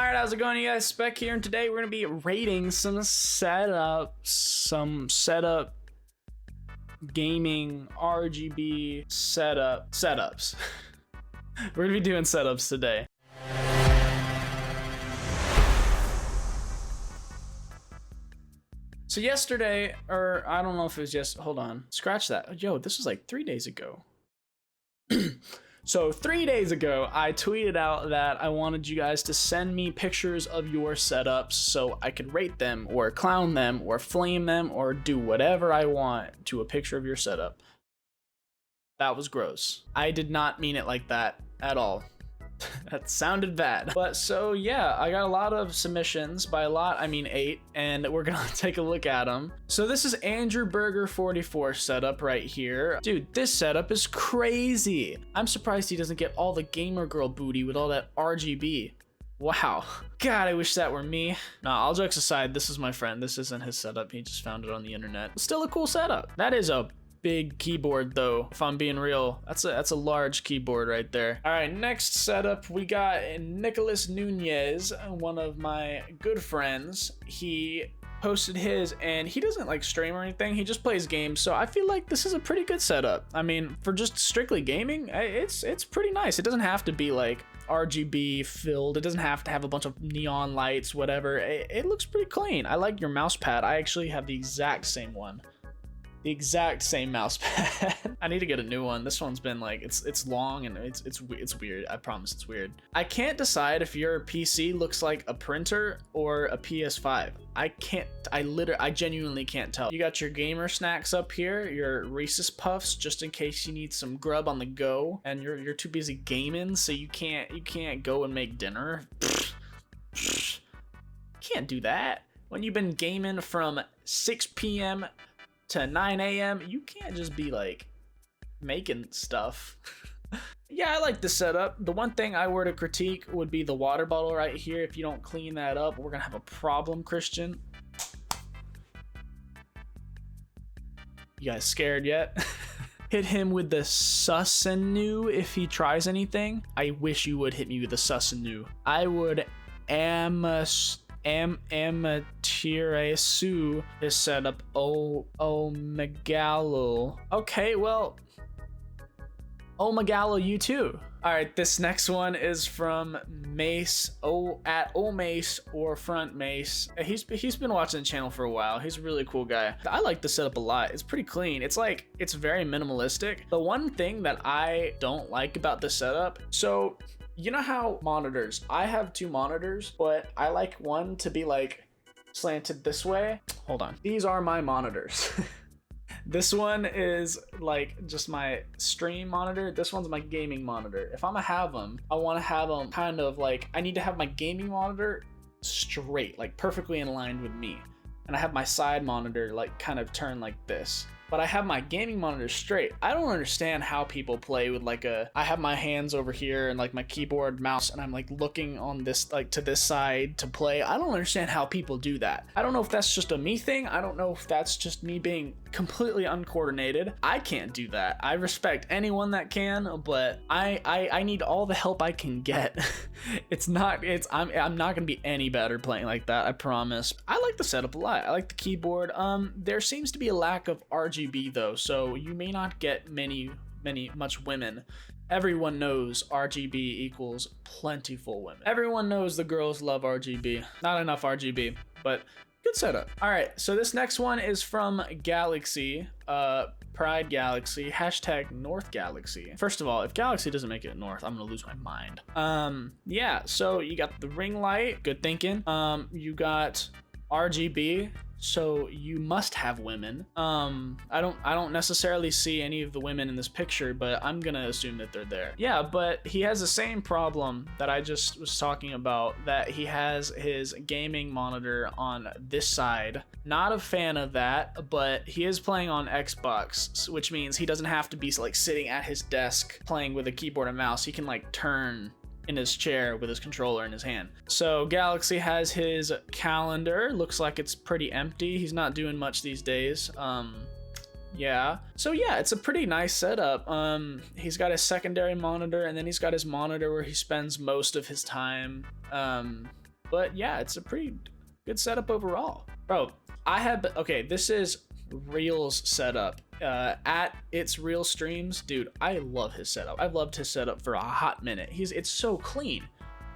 Alright, how's it going, you guys? Speck here, and today we're going to be rating some setup gaming RGB setups. We're going to be doing setups today. So yesterday, or I don't know if it was just, hold on, scratch that. Yo, this was like 3 days ago. So 3 days ago, I tweeted out that I wanted you guys to send me pictures of your setups so I could rate them or clown them or flame them or do whatever I want to a picture of your setup. That was gross. I did not mean it like that at all. That sounded bad. But so yeah, I got a lot of submissions. By a lot, I mean 8, and we're gonna take a look at them. So this is Andrew Burger 44 setup right here. Dude, this setup is crazy. I'm surprised he doesn't get all the gamer girl booty with all that RGB. Wow. God, I wish that were me. Nah, all jokes aside, this is my friend. This isn't his setup. He just found it on the internet. Still a cool setup. That is a big keyboard though, if I'm being real. That's a large keyboard right there. All right, next setup we got Nicholas Nunes, one of my good friends. He posted his, and he doesn't like stream or anything, he just plays games, so I feel like this is a pretty good setup. I mean, for just strictly gaming, it's pretty nice. It doesn't have to be like RGB filled, it doesn't have to have a bunch of neon lights, whatever. It looks pretty clean. I like your mouse pad. I actually have the exact same one. The exact same mouse pad. I need to get a new one. This one's been like, it's long and it's weird. I promise it's weird. I can't decide if your PC looks like a printer or a PS5. I genuinely can't tell. You got your gamer snacks up here, your Reese's Puffs, just in case you need some grub on the go and you're too busy gaming, so you can't go and make dinner. Can't do that. When you've been gaming from 6 p.m. to 9 a.m. you can't just be like making stuff. Yeah, I like the setup. The one thing I were to critique would be the water bottle right here. If you don't clean that up, we're gonna have a problem, Christian. You guys scared yet? Hit him with the Susanu if he tries anything. I wish you would hit me with the Susanu. I would Amaterasu is set up Megalo. Okay, well, Megalo, you too. All right, this next one is from Mace, at Mace or Front Mace. He's been watching the channel for a while. He's a really cool guy. I like the setup a lot. It's pretty clean. It's very minimalistic. The one thing that I don't like about the setup, so you know how monitors, I have 2 monitors, but I like one to be like slanted this way. Hold on. These are my monitors. This one is like just my stream monitor. This one's my gaming monitor. If I'm gonna have them, I want to have them kind of like, I need to have my gaming monitor straight, like perfectly in line with me. And I have my side monitor like kind of turned like this. But I have my gaming monitor straight. I don't understand how people play with like I have my hands over here and like my keyboard, mouse, and I'm like looking on this, like to this side to play. I don't understand how people do that. I don't know if that's just a me thing. I don't know if that's just me being completely uncoordinated. I can't do that. I respect anyone that can, but I need all the help I can get. I'm not gonna be any better playing like that, I promise. I like the setup a lot. I like the keyboard. There seems to be a lack of RGB though, so you may not get much women. Everyone knows RGB equals plentiful women. Everyone knows the girls love RGB. Not enough RGB, but good setup. All right, so this next one is from Galaxy, Pride Galaxy, #North Galaxy. First of all, if Galaxy doesn't make it north, I'm gonna lose my mind. Yeah, so you got the ring light, good thinking. You got RGB, so you must have women. I don't necessarily see any of the women in this picture, but I'm gonna assume that they're there. Yeah, but he has the same problem that I just was talking about, that he has his gaming monitor on this side. Not a fan of that, but he is playing on Xbox, which means he doesn't have to be like sitting at his desk playing with a keyboard and mouse. He can like turn in his chair with his controller in his hand. So Galaxy has his calendar. Looks like it's pretty empty. He's not doing much these days. Yeah. So yeah, it's a pretty nice setup. He's got his secondary monitor, and then he's got his monitor where he spends most of his time. But yeah, it's a pretty good setup overall. Bro, okay, this is Real's setup. At its real streams, dude, I love his setup. I've loved his setup for a hot minute. It's so clean.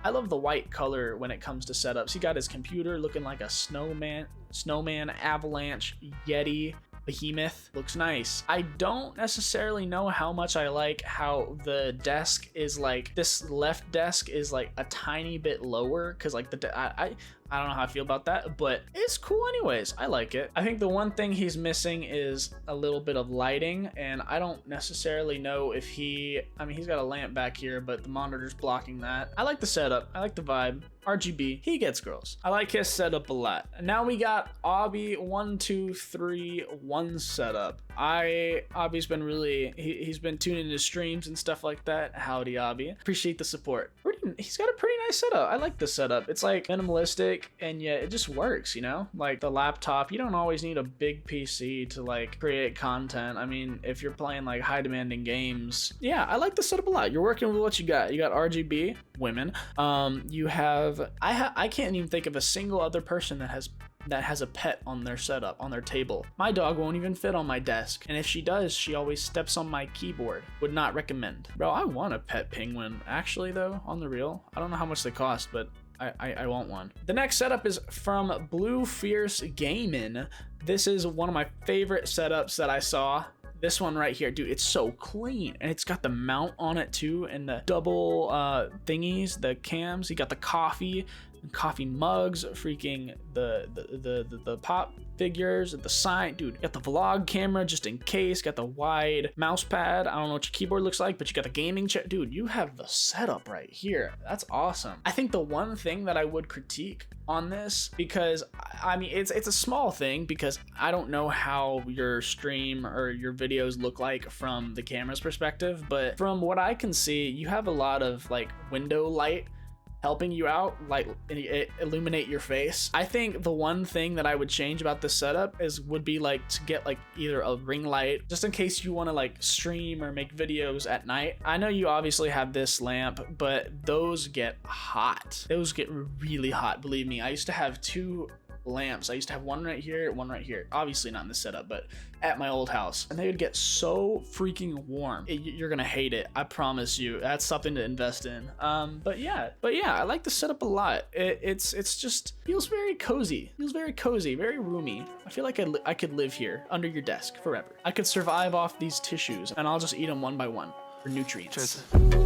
I love the white color when it comes to setups. He got his computer looking like a snowman, avalanche, yeti, behemoth. Looks nice. I don't necessarily know how much I like how the desk is like, this left desk is like a tiny bit lower, because like I don't know how I feel about that, but it's cool anyways. I like it. I think the one thing he's missing is a little bit of lighting, and I don't necessarily know if he's got a lamp back here, but the monitor's blocking that. I like the setup. I like the vibe. RGB, he gets girls. I like his setup a lot. Now we got Obvi 1-2-3-1 setup. Obvi's been he's been tuning into streams and stuff like that. Howdy, Obvi. Appreciate the support. He's got a pretty nice setup. I like this setup. It's like minimalistic, and yet it just works, you know? Like the laptop, you don't always need a big PC to like create content. I mean, if you're playing like high demanding games, yeah, I like the setup a lot. You're working with what you got. You got RGB, women. You have, I can't even think of a single other person that has a pet on their setup, on their table. My dog won't even fit on my desk, and if she does, she always steps on my keyboard. Would not recommend. Bro, I want a pet penguin, actually, though, on the real. I don't know how much they cost, but I want one. The next setup is from Blue Fierce Gaming. This is one of my favorite setups that I saw. This one right here, dude, it's so clean, and it's got the mount on it too, and the double thingies, the cams. You got the coffee mugs, freaking the pop figures, the sign, dude. You got the vlog camera just in case. Got the wide mouse pad. I don't know what your keyboard looks like, but you got the gaming chair, dude. You have the setup right here. That's awesome. I think the one thing that I would critique on this, because I mean it's a small thing, because I don't know how your stream or your videos look like from the camera's perspective, but from what I can see, you have a lot of like window light helping you out, like illuminate your face. I think the one thing that I would change about this setup would be like to get like either a ring light, just in case you want to like stream or make videos at night. I know you obviously have this lamp, but those get hot. Those get really hot, believe me. I used to have two lamps. I used to have one right here, one right here. Obviously not in this setup, but at my old house, and they would get so freaking warm. You're gonna hate it, I promise you. That's something to invest in. But yeah, I like the setup a lot. It's just feels very cozy. Feels very cozy, very roomy. I feel like I could live here under your desk forever. I could survive off these tissues, and I'll just eat them one by one for nutrients. Cheers.